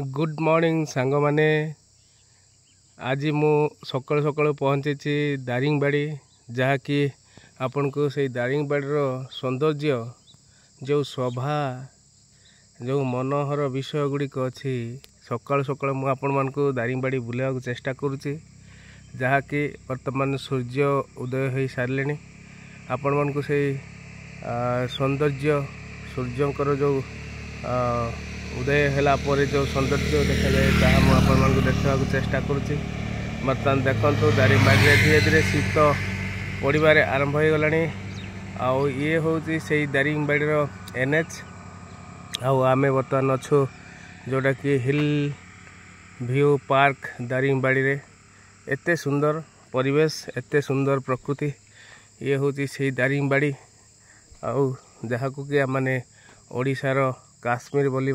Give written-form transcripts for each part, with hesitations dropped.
Good morning सांग माने आज मु सकाल सकाल पहुँची दारिंगबाड़ी जहाँकि आपण को से दारिंगबाड़ी सौंदर्य जो शोभा जो मनोहर विषय गुड़िक अच्छी सकाल सकाल मु आपण मान को दारिंगबाड़ी बुलाया चेष्टा करुच्ची जहाँकि वर्तमान सूर्य उदय हो सारे आपण मान को से सौंदर्य सूर्यंकर जो उदय है पर जो सौंदर्य देखा जाए जहाँ मुझे देखा चेष्टा करुच्ची बर्तमान देखो दारिंगबाड़ी धीरे धीरे शीत पड़बार आरंभ हो गलानी आउ ये हूँ से दारिंगबाड़ी एनएच आम बर्तमान अच्छु जोटा कि हिल व्यू पार्क दारिंगबाड़ी रे एते सुंदर परिवेश एते सुंदर प्रकृति ये हूँ से दारिंगबाड़ी आउ जहाँ को कि माने ओडिशार काश्मीर बोली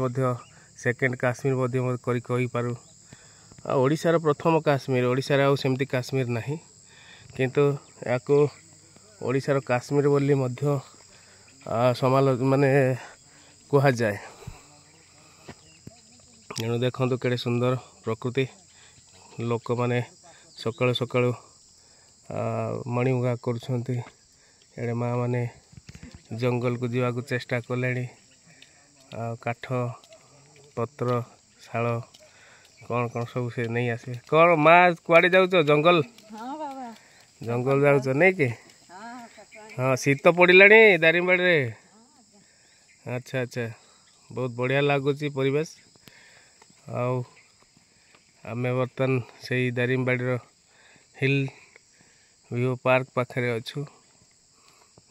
सेकेंड काश्मीर कही पारू ओडिशार प्रथम काश्मीर ओडिशार आउ सेमती काश्मीर नहीं किंतु याको ओडिशार काश्मीर बोली समालोच माने कहा जाए तेणु देखो केड़े सुंदर प्रकृति लोक माने सकाळु सकाळु मॉर्निंग वॉक करुछंती एडे माँ माने जंगल को जीवा चेष्टा कले काठ पत्र शाल कौन कौन सब से नहीं आसे कौन माँ कुआड़े जाऊ जंगल जंगल जाऊ नहीं कि हाँ शीत पड़ा दारिंगबाड़ी रे अच्छा अच्छा बहुत बढ़िया लगुच परिवेश आमे बर्तमान से दारिंगबाड़ी हिल व्यू पार्क पाखे अच्छु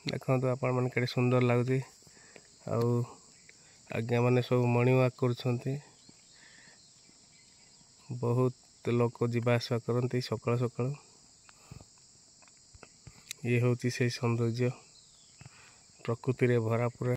देखो तो आपण मन के सुंदर लगुच आज्ञा माने सब मॉर्निंग वॉक करुछंती बहुत लोक जीवा आसा करती सकाळ सकाळ ये हूँ से सौंदर्य प्रकृति रे भरा पूरा।